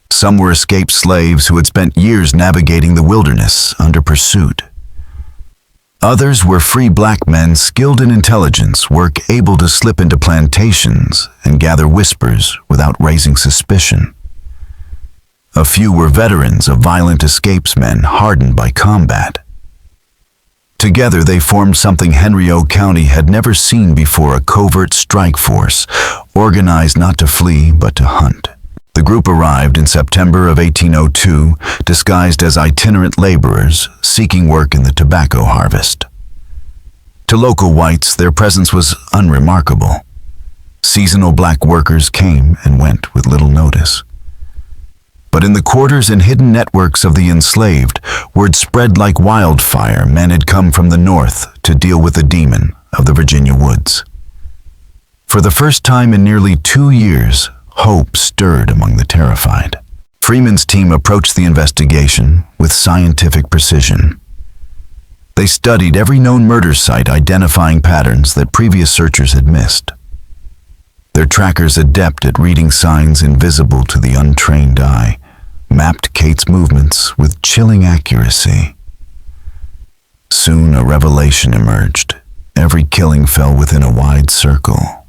Some were escaped slaves who had spent years navigating the wilderness under pursuit. Others were free black men skilled in intelligence work, able to slip into plantations and gather whispers without raising suspicion. A few were veterans of violent escapesmen hardened by combat. Together they formed something Henriot County had never seen before, a covert strike force, organized not to flee but to hunt. The group arrived in September of 1802, disguised as itinerant laborers seeking work in the tobacco harvest. To local whites, their presence was unremarkable. Seasonal black workers came and went with little notice. But in the quarters and hidden networks of the enslaved, word spread like wildfire. Men had come from the north to deal with the demon of the Virginia woods. For the first time in nearly 2 years, hope stirred among the terrified. Freeman's team approached the investigation with scientific precision. They studied every known murder site, identifying patterns that previous searchers had missed. Their trackers, adept at reading signs invisible to the untrained eye, mapped Kate's movements with chilling accuracy. Soon a revelation emerged. Every killing fell within a wide circle.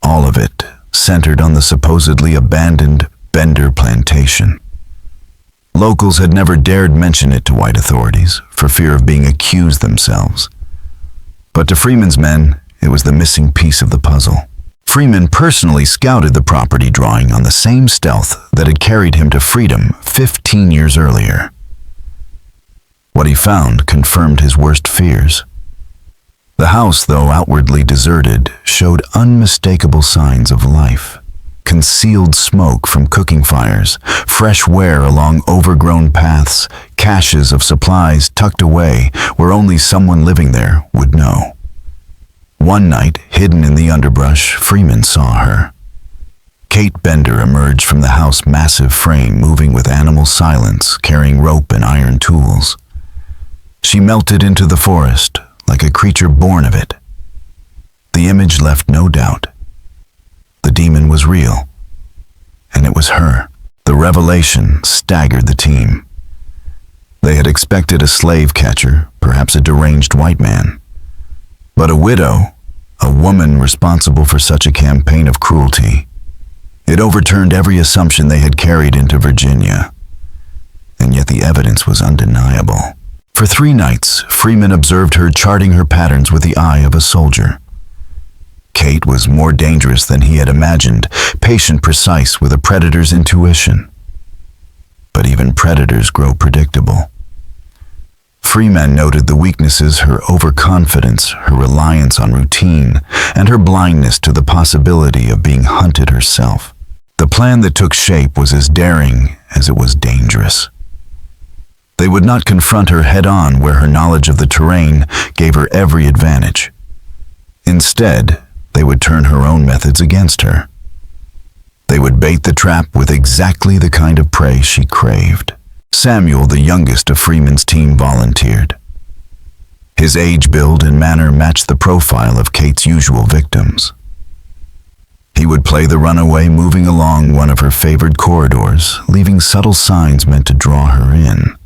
All of it centered on the supposedly abandoned Bender plantation. Locals had never dared mention it to white authorities for fear of being accused themselves. But to Freeman's men, it was the missing piece of the puzzle. Freeman personally scouted the property, drawing on the same stealth that had carried him to freedom 15 years earlier. What he found confirmed his worst fears. The house, though outwardly deserted, showed unmistakable signs of life. Concealed smoke from cooking fires, fresh wear along overgrown paths, caches of supplies tucked away where only someone living there would know. One night, hidden in the underbrush, Freeman saw her. Kate Bender emerged from the house's massive frame, moving with animal silence, carrying rope and iron tools. She melted into the forest, like a creature born of it. The image left no doubt. The demon was real, and it was her. The revelation staggered the team. They had expected a slave catcher, perhaps a deranged white man. But a widow, a woman responsible for such a campaign of cruelty. It overturned every assumption they had carried into Virginia. And yet the evidence was undeniable. For 3 nights, Freeman observed her, charting her patterns with the eye of a soldier. Kate was more dangerous than he had imagined, patient, precise, with a predator's intuition. But even predators grow predictable. Freeman noted the weaknesses: her overconfidence, her reliance on routine, and her blindness to the possibility of being hunted herself. The plan that took shape was as daring as it was dangerous. They would not confront her head-on where her knowledge of the terrain gave her every advantage. Instead, they would turn her own methods against her. They would bait the trap with exactly the kind of prey she craved. Samuel, the youngest of Freeman's team, volunteered. His age, build, and manner matched the profile of Kate's usual victims. He would play the runaway, moving along one of her favored corridors, leaving subtle signs meant to draw her in.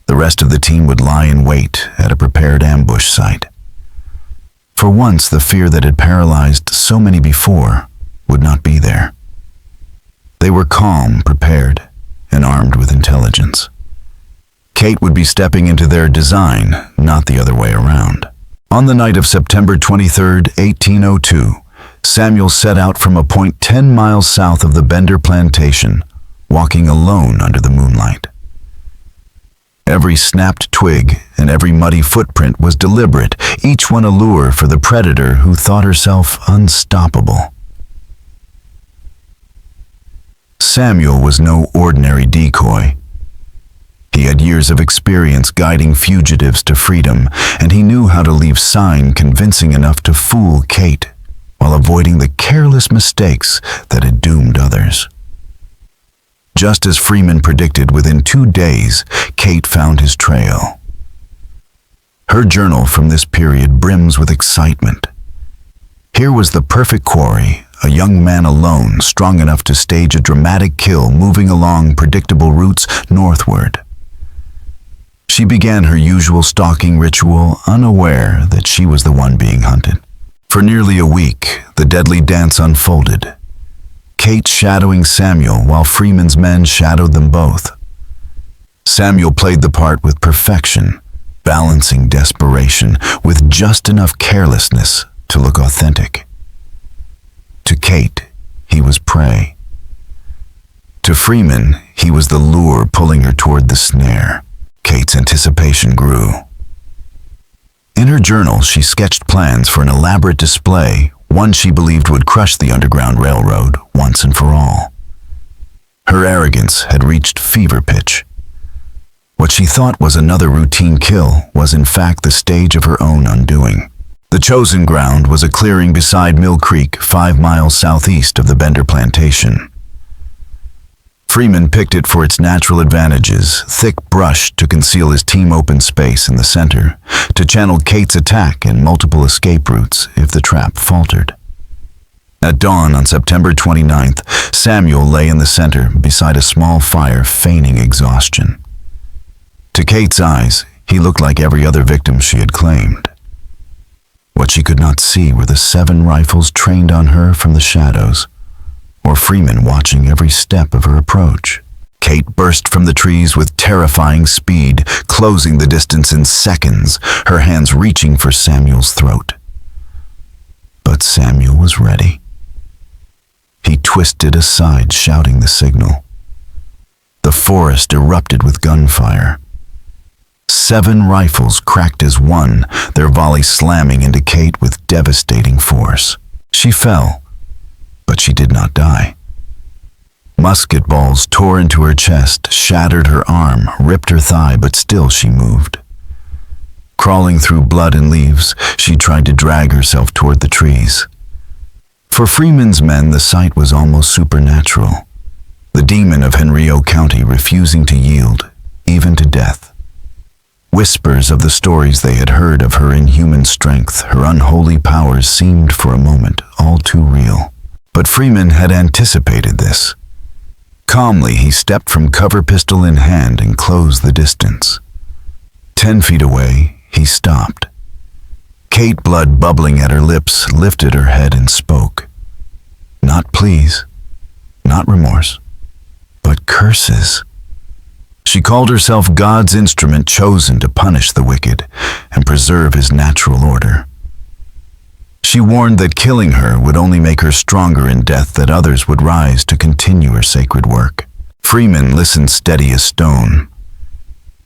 The rest of the team would lie in wait at a prepared ambush site. For once, the fear that had paralyzed so many before would not be there. They were calm, prepared, and armed with intelligence. Kate would be stepping into their design, not the other way around. On the night of September 23, 1802, Samuel set out from a point 10 miles south of the Bender plantation, walking alone under the moonlight. Every snapped twig and every muddy footprint was deliberate, each one a lure for the predator who thought herself unstoppable. Samuel was no ordinary decoy. He had years of experience guiding fugitives to freedom, and he knew how to leave sign convincing enough to fool Kate while avoiding the careless mistakes that had doomed others. Just as Freeman predicted, within 2 days, Kate found his trail. Her journal from this period brims with excitement. Here was the perfect quarry, a young man alone, strong enough to stage a dramatic kill, moving along predictable routes northward. She began her usual stalking ritual, unaware that she was the one being hunted. For nearly a week, the deadly dance unfolded, Kate shadowing Samuel while Freeman's men shadowed them both. Samuel played the part with perfection, balancing desperation with just enough carelessness to look authentic. To Kate, he was prey. To Freeman, he was the lure pulling her toward the snare. Kate's anticipation grew. In her journal, she sketched plans for an elaborate display, one she believed would crush the Underground Railroad once and for all. Her arrogance had reached fever pitch. What she thought was another routine kill was in fact the stage of her own undoing. The chosen ground was a clearing beside Mill Creek, 5 miles southeast of the Bender plantation. Freeman picked it for its natural advantages: thick brush to conceal his team open space in the center, to channel Kate's attack and multiple escape routes if the trap faltered. At dawn on September 29th, Samuel lay in the center beside a small fire, feigning exhaustion. To Kate's eyes, he looked like every other victim she had claimed. What she could not see were the 7 rifles trained on her from the shadows, or Freeman watching every step of her approach. Kate burst from the trees with terrifying speed, closing the distance in seconds, her hands reaching for Samuel's throat. But Samuel was ready. He twisted aside, shouting the signal. The forest erupted with gunfire. 7 rifles cracked as one, their volley slamming into Kate with devastating force. She fell, but she did not die. Musket balls tore into her chest, shattered her arm, ripped her thigh, but still she moved. Crawling through blood and leaves, she tried to drag herself toward the trees. For Freeman's men, the sight was almost supernatural. The demon of Henrio County refusing to yield, even to death. Whispers of the stories they had heard of her inhuman strength, her unholy powers, seemed for a moment all too real. But Freeman had anticipated this. Calmly, he stepped from cover, pistol in hand, and closed the distance. 10 feet away, he stopped. Kate, blood bubbling at her lips, lifted her head and spoke. Not pleas, not remorse, but curses. She called herself God's instrument, chosen to punish the wicked and preserve his natural order. She warned that killing her would only make her stronger in death, that others would rise to continue her sacred work. Freeman listened steady as stone.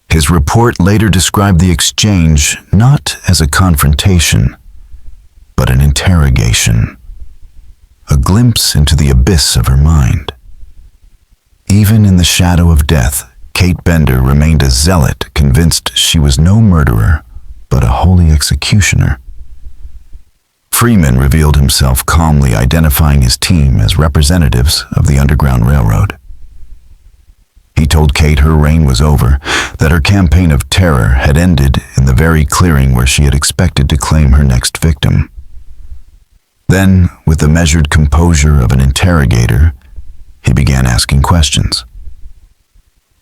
His report later described the exchange not as a confrontation, but an interrogation, a glimpse into the abyss of her mind. Even in the shadow of death, Kate Bender remained a zealot, convinced she was no murderer, but a holy executioner. Freeman revealed himself, calmly identifying his team as representatives of the Underground Railroad. He told Kate her reign was over, that her campaign of terror had ended in the very clearing where she had expected to claim her next victim. Then, with the measured composure of an interrogator, he began asking questions.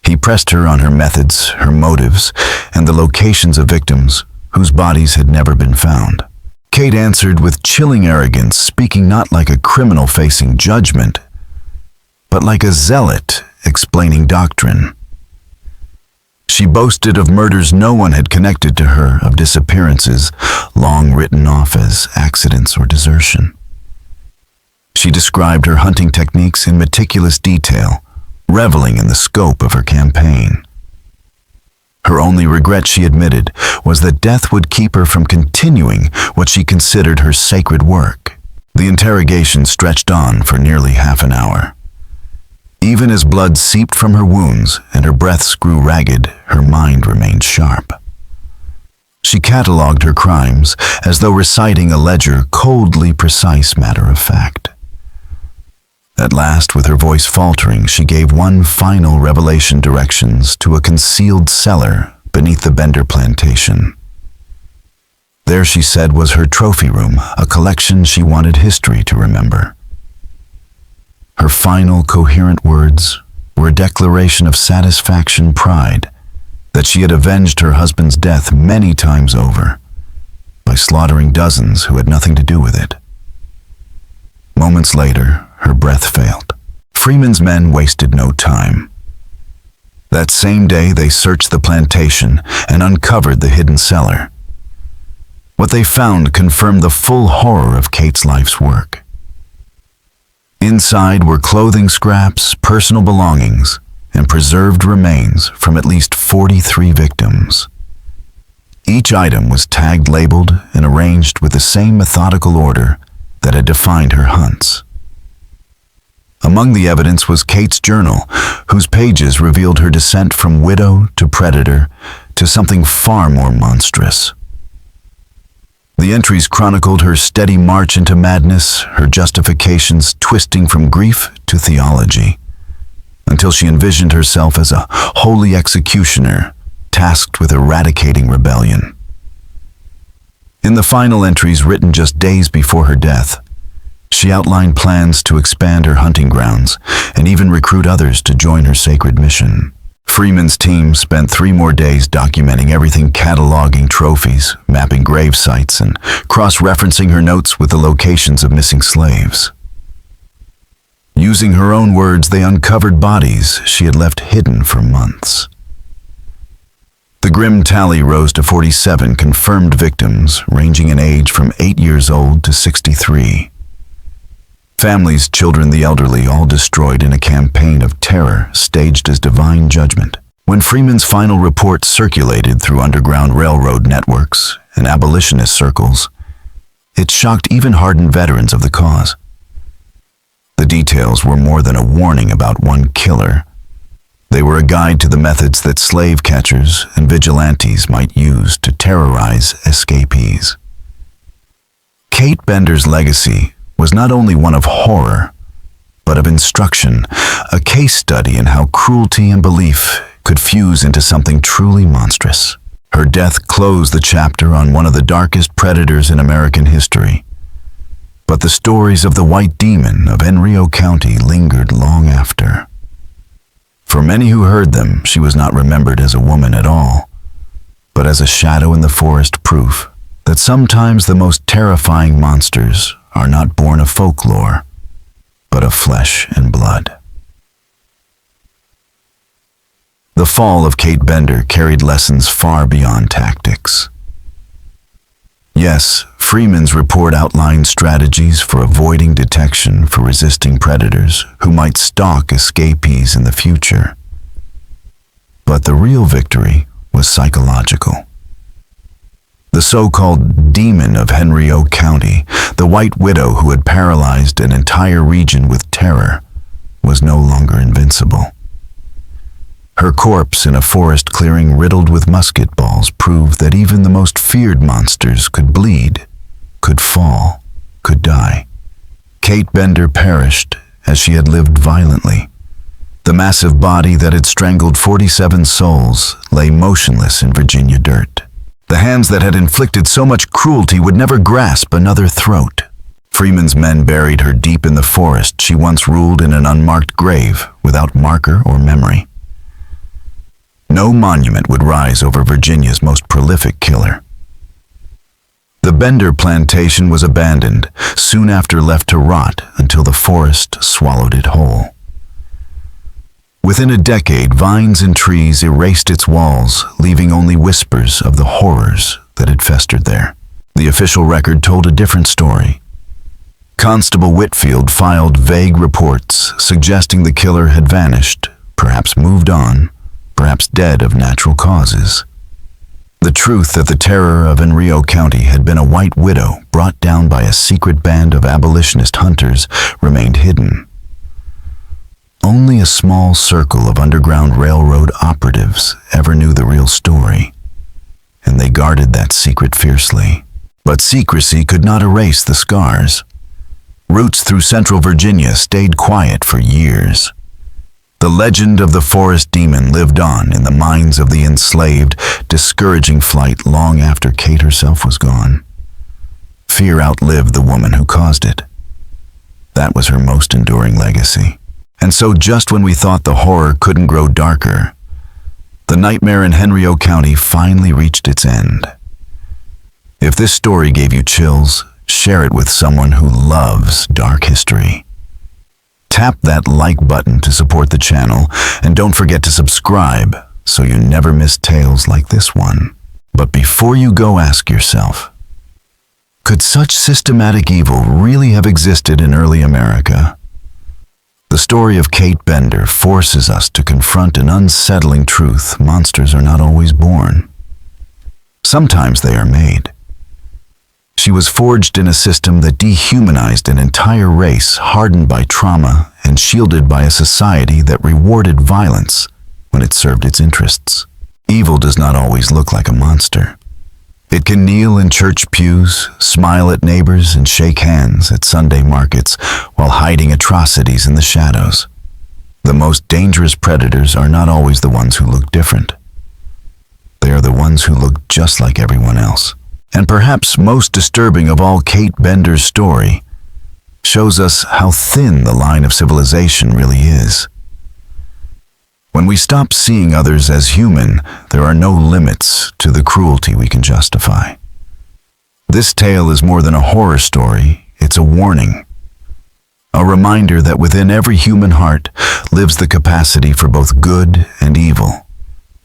He pressed her on her methods, her motives, and the locations of victims whose bodies had never been found. Kate answered with chilling arrogance, speaking not like a criminal facing judgment, but like a zealot explaining doctrine. She boasted of murders no one had connected to her, of disappearances long written off as accidents or desertion. She described her hunting techniques in meticulous detail, reveling in the scope of her campaign. Her only regret, she admitted, was that death would keep her from continuing what she considered her sacred work. The interrogation stretched on for nearly half an hour. Even as blood seeped from her wounds and her breaths grew ragged, her mind remained sharp. She catalogued her crimes as though reciting a ledger, coldly precise, matter of fact. At last, with her voice faltering, she gave one final revelation: directions to a concealed cellar beneath the Bender plantation. There, she said, was her trophy room, a collection she wanted history to remember. Her final coherent words were a declaration of satisfaction, pride, that she had avenged her husband's death many times over by slaughtering dozens who had nothing to do with it. Moments later, her breath failed. Freeman's men wasted no time. That same day, they searched the plantation and uncovered the hidden cellar. What they found confirmed the full horror of Kate's life's work. Inside were clothing scraps, personal belongings, and preserved remains from at least 43 victims. Each item was tagged, labeled, and arranged with the same methodical order that had defined her hunts. Among the evidence was Kate's journal, whose pages revealed her descent from widow to predator to something far more monstrous. The entries chronicled her steady march into madness, her justifications twisting from grief to theology, until she envisioned herself as a holy executioner tasked with eradicating rebellion. In the final entries, written just days before her death, she outlined plans to expand her hunting grounds and even recruit others to join her sacred mission. Freeman's team spent 3 more days documenting everything, cataloging trophies, mapping grave sites, and cross-referencing her notes with the locations of missing slaves. Using her own words, they uncovered bodies she had left hidden for months. The grim tally rose to 47 confirmed victims, ranging in age from 8 years old to 63. Families, children, the elderly, all destroyed in a campaign of terror staged as divine judgment. When Freeman's final report circulated through underground railroad networks and abolitionist circles, it shocked even hardened veterans of the cause. The details were more than a warning about one killer. They were a guide to the methods that slave catchers and vigilantes might use to terrorize escapees. Kate Bender's legacy was not only one of horror, but of instruction, a case study in how cruelty and belief could fuse into something truly monstrous. Her death closed the chapter on one of the darkest predators in American history. But the stories of the White Demon of Henrico County lingered long after. For many who heard them, she was not remembered as a woman at all, but as a shadow in the forest, proof that sometimes the most terrifying monsters are not born of folklore, but of flesh and blood. The fall of Kate Bender carried lessons far beyond tactics. Yes, Freeman's report outlined strategies for avoiding detection, for resisting predators who might stalk escapees in the future. But the real victory was psychological. The so-called demon of Henrico County, the White Widow who had paralyzed an entire region with terror, was no longer invincible. Her corpse in a forest clearing riddled with musket balls proved that even the most feared monsters could bleed, could fall, could die. Kate Bender perished as she had lived violently. The massive body that had strangled 47 souls lay motionless in Virginia dirt. The hands that had inflicted so much cruelty would never grasp another throat. Freeman's men buried her deep in the forest she once ruled, in an unmarked grave without marker or memory. No monument would rise over Virginia's most prolific killer. The Bender plantation was abandoned, soon after left to rot until the forest swallowed it whole. Within a decade, vines and trees erased its walls, leaving only whispers of the horrors that had festered there. The official record told a different story. Constable Whitfield filed vague reports suggesting the killer had vanished, perhaps moved on, perhaps dead of natural causes. The truth that the terror of Henrico County had been a white widow brought down by a secret band of abolitionist hunters remained hidden. Only a small circle of Underground Railroad operatives ever knew the real story, and they guarded that secret fiercely. But secrecy could not erase the scars. Routes through central Virginia stayed quiet for years. The legend of the forest demon lived on in the minds of the enslaved, discouraging flight long after Kate herself was gone. Fear outlived the woman who caused it. That was her most enduring legacy. And so just when we thought the horror couldn't grow darker, the nightmare in Henriot County finally reached its end. If this story gave you chills, share it with someone who loves dark history. Tap that like button to support the channel, and don't forget to subscribe so you never miss tales like this one. But before you go, ask yourself, could such systematic evil really have existed in early America? The story of Kate Bender forces us to confront an unsettling truth: monsters are not always born. Sometimes they are made. She was forged in a system that dehumanized an entire race, hardened by trauma and shielded by a society that rewarded violence when it served its interests. Evil does not always look like a monster. It can kneel in church pews, smile at neighbors, and shake hands at Sunday markets while hiding atrocities in the shadows. The most dangerous predators are not always the ones who look different. They are the ones who look just like everyone else. And perhaps most disturbing of all, Kate Bender's story shows us how thin the line of civilization really is. When we stop seeing others as human, there are no limits to the cruelty we can justify. This tale is more than a horror story, it's a warning. A reminder that within every human heart lives the capacity for both good and evil.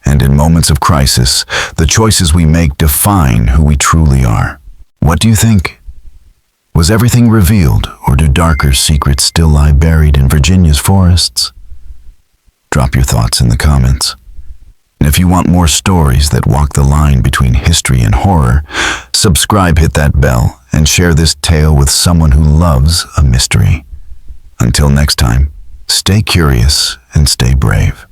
And in moments of crisis, the choices we make define who we truly are. What do you think? Was everything revealed, or do darker secrets still lie buried in Virginia's forests? Drop your thoughts in the comments. And if you want more stories that walk the line between history and horror, subscribe, hit that bell, and share this tale with someone who loves a mystery. Until next time, stay curious and stay brave.